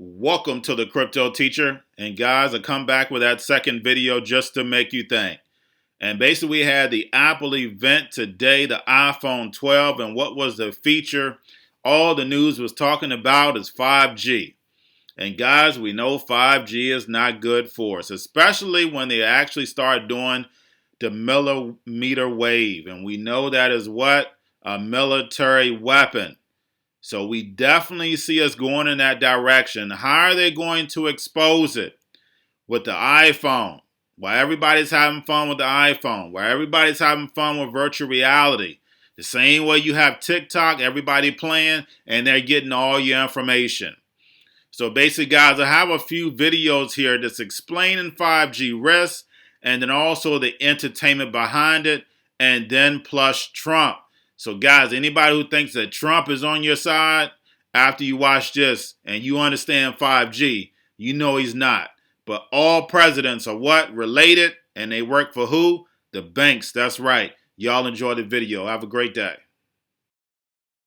Welcome to the Crypto Teacher. And guys, I come back with that second video just to make you think. And basically we had the Apple event today, the iPhone 12, and what was the feature? All the news was talking about is 5G. And guys, we know 5G is not good for us, especially when they actually start doing the millimeter wave. And we know that is what? A military weapon. So we definitely see us going in that direction. How are they going to expose it? With the iPhone. While everybody's having fun with the iPhone. While everybody's having fun with virtual reality. The same way you have TikTok, everybody playing, and they're getting all your information. So basically, guys, I have a few videos here that's explaining 5G risks, and then also the entertainment behind it, and then plus Trump. So guys, anybody who thinks that Trump is on your side, after you watch this and you understand 5G, you know he's not. But all presidents are what? Related, and they work for who? The banks, that's right. Y'all enjoy the video. Have a great day.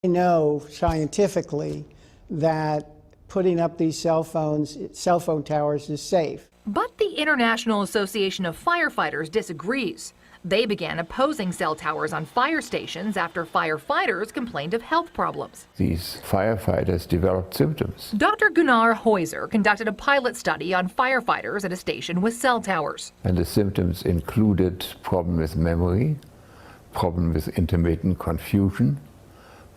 I know scientifically that putting up these cell phone towers is safe. But the International Association of Firefighters disagrees. They began opposing cell towers on fire stations after firefighters complained of health problems. These firefighters developed symptoms. Dr. Gunnar Heuser conducted a pilot study on firefighters at a station with cell towers. And the symptoms included problem with memory, problem with intermittent confusion,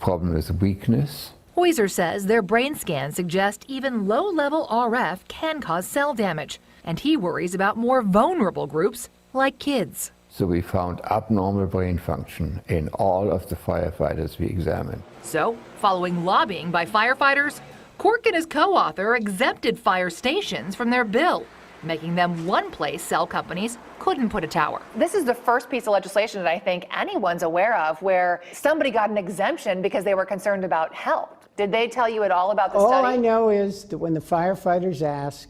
problem with weakness. Heuser says their brain scans suggest even low-level RF can cause cell damage, and he worries about more vulnerable groups like kids. So we found abnormal brain function in all of the firefighters we examined. So, following lobbying by firefighters, Cork and his co-author exempted fire stations from their bill, making them one place cell companies couldn't put a tower. This is the first piece of legislation that I think anyone's aware of where somebody got an exemption because they were concerned about health. Did they tell you at all about the study? All I know is that when the firefighters ask,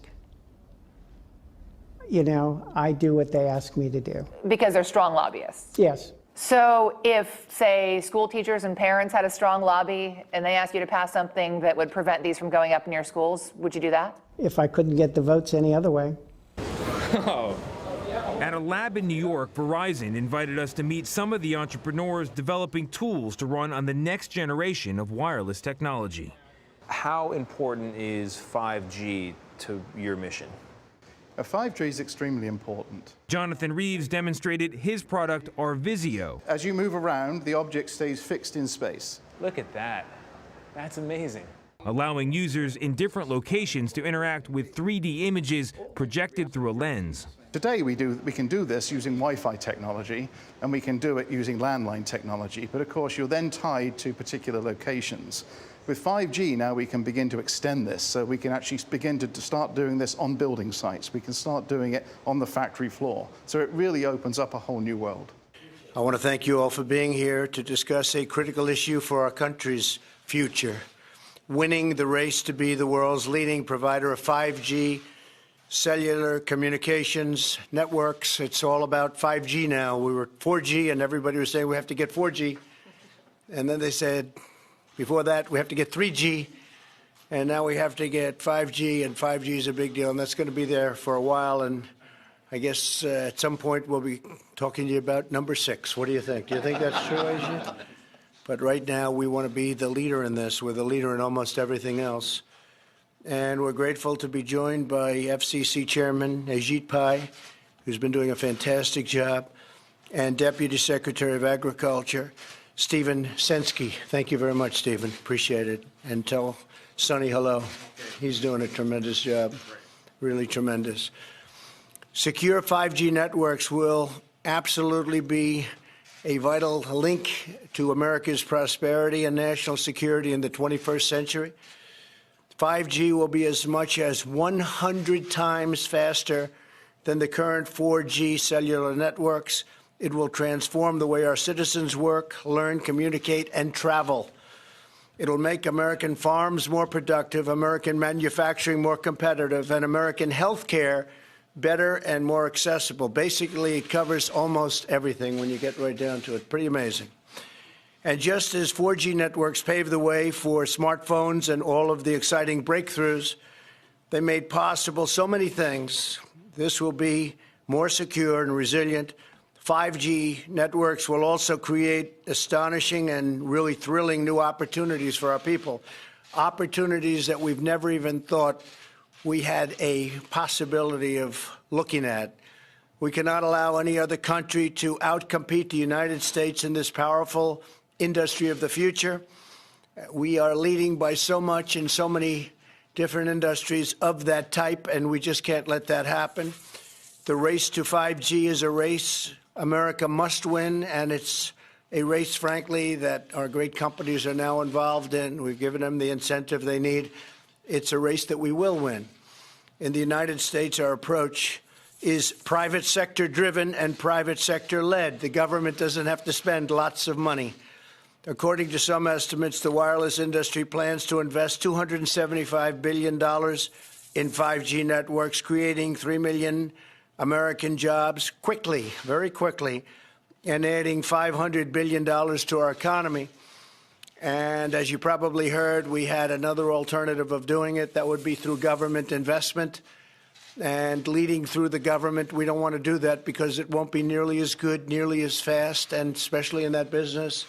I do what they ask me to do. Because they're strong lobbyists? Yes. So if, say, school teachers and parents had a strong lobby and they asked you to pass something that would prevent these from going up in your schools, would you do that? If I couldn't get the votes any other way. At a lab in New York, Verizon invited us to meet some of the entrepreneurs developing tools to run on the next generation of wireless technology. How important is 5G to your mission? 5G is extremely important. Jonathan Reeves demonstrated his product, Arvisio. As you move around, the object stays fixed in space. Look at that. That's amazing. Allowing users in different locations to interact with 3D images projected through a lens. Today we can do this using Wi-Fi technology, and we can do it using landline technology, but of course you're then tied to particular locations. With 5G now we can begin to extend this, so we can actually begin to start doing this on building sites. We can start doing it on the factory floor. So it really opens up a whole new world. I want to thank you all for being here to discuss a critical issue for our country's future. Winning the race to be the world's leading provider of 5G cellular communications networks. It's all about 5G now. We were 4G and everybody was saying we have to get 4G. And then they said, before that, we have to get 3G, and now we have to get 5G, and 5G is a big deal, and that's going to be there for a while, and I guess at some point we'll be talking to you about number 6. What do you think? Do you think that's true, Ajit? But right now, we want to be the leader in this. We're the leader in almost everything else, and we're grateful to be joined by FCC Chairman Ajit Pai, who's been doing a fantastic job, and Deputy Secretary of Agriculture, Stephen Sensky. Thank you very much, Stephen. Appreciate it. And tell Sonny hello. He's doing a tremendous job, really tremendous. Secure 5G networks will absolutely be a vital link to America's prosperity and national security in the 21st century. 5G will be as much as 100 times faster than the current 4G cellular networks. It will transform the way our citizens work, learn, communicate, and travel. It will make American farms more productive, American manufacturing more competitive, and American health care better and more accessible. Basically, it covers almost everything when you get right down to it. Pretty amazing. And just as 4G networks paved the way for smartphones and all of the exciting breakthroughs They made possible so many things. This will be more secure and resilient. 5G networks will also create astonishing and really thrilling new opportunities for our people, opportunities that we've never even thought we had a possibility of looking at. We cannot allow any other country to outcompete the United States in this powerful industry of the future. We are leading by so much in so many different industries of that type, and we just can't let that happen. The race to 5G is a race America must win, and it's a race, frankly, that our great companies are now involved in. We've given them the incentive they need. It's a race that we will win. In the United States, our approach is private sector driven and private sector led. The government doesn't have to spend lots of money. According to some estimates, the wireless industry plans to invest $275 billion in 5G networks, creating 3 million American jobs quickly, very quickly, and adding $500 billion to our economy. And as you probably heard, we had another alternative of doing it. That would be through government investment and leading through the government. We don't want to do that because it won't be nearly as good, nearly as fast, and especially in that business,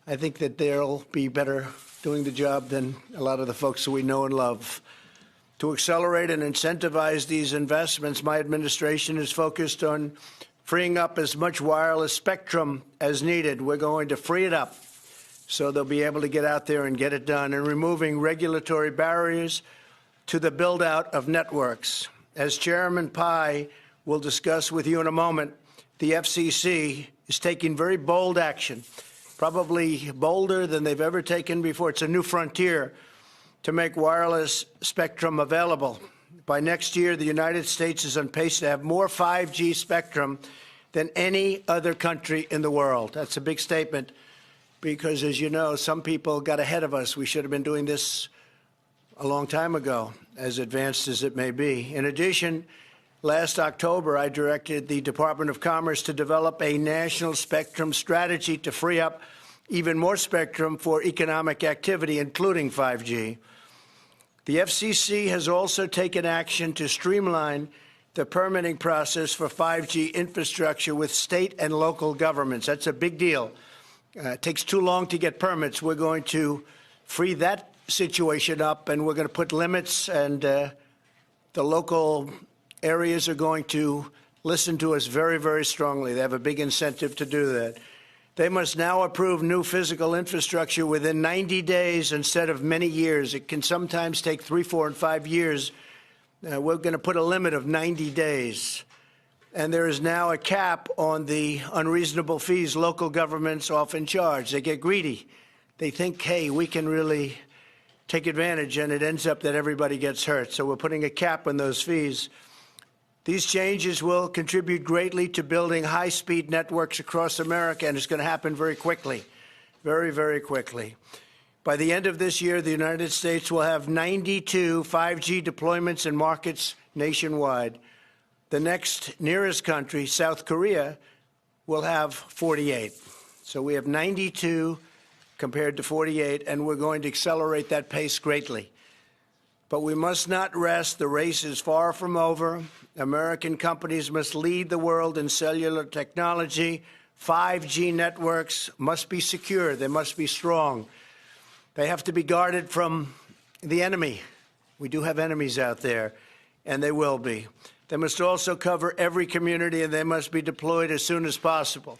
I think that they'll be better doing the job than a lot of the folks that we know and love. To accelerate and incentivize these investments, my administration is focused on freeing up as much wireless spectrum as needed. We're going to free it up so they'll be able to get out there and get it done, and removing regulatory barriers to the build-out of networks. As Chairman Pai will discuss with you in a moment, the FCC is taking very bold action, probably bolder than they've ever taken before. It's a new frontier to make wireless spectrum available. By next year, the United States is on pace to have more 5G spectrum than any other country in the world. That's a big statement because, as you know, some people got ahead of us. We should have been doing this a long time ago, as advanced as it may be. In addition, last October, I directed the Department of Commerce to develop a national spectrum strategy to free up even more spectrum for economic activity, including 5G. The FCC has also taken action to streamline the permitting process for 5G infrastructure with state and local governments. That's a big deal. It takes too long to get permits. We're going to free that situation up, and we're going to put limits, and the local areas are going to listen to us very, very strongly. They have a big incentive to do that. They must now approve new physical infrastructure within 90 days instead of many years. It can sometimes take 3, 4, and 5 years. We're going to put a limit of 90 days. And there is now a cap on the unreasonable fees local governments often charge. They get greedy. They think, hey, we can really take advantage, and it ends up that everybody gets hurt. So we're putting a cap on those fees. These changes will contribute greatly to building high-speed networks across America, and it's going to happen very quickly, very, very quickly. By the end of this year, the United States will have 92 5G deployments in markets nationwide. The next nearest country, South Korea, will have 48. So we have 92 compared to 48, and we're going to accelerate that pace greatly. But we must not rest. The race is far from over. American companies must lead the world in cellular technology. 5G networks must be secure. They must be strong. They have to be guarded from the enemy. We do have enemies out there, and they will be. They must also cover every community, and they must be deployed as soon as possible.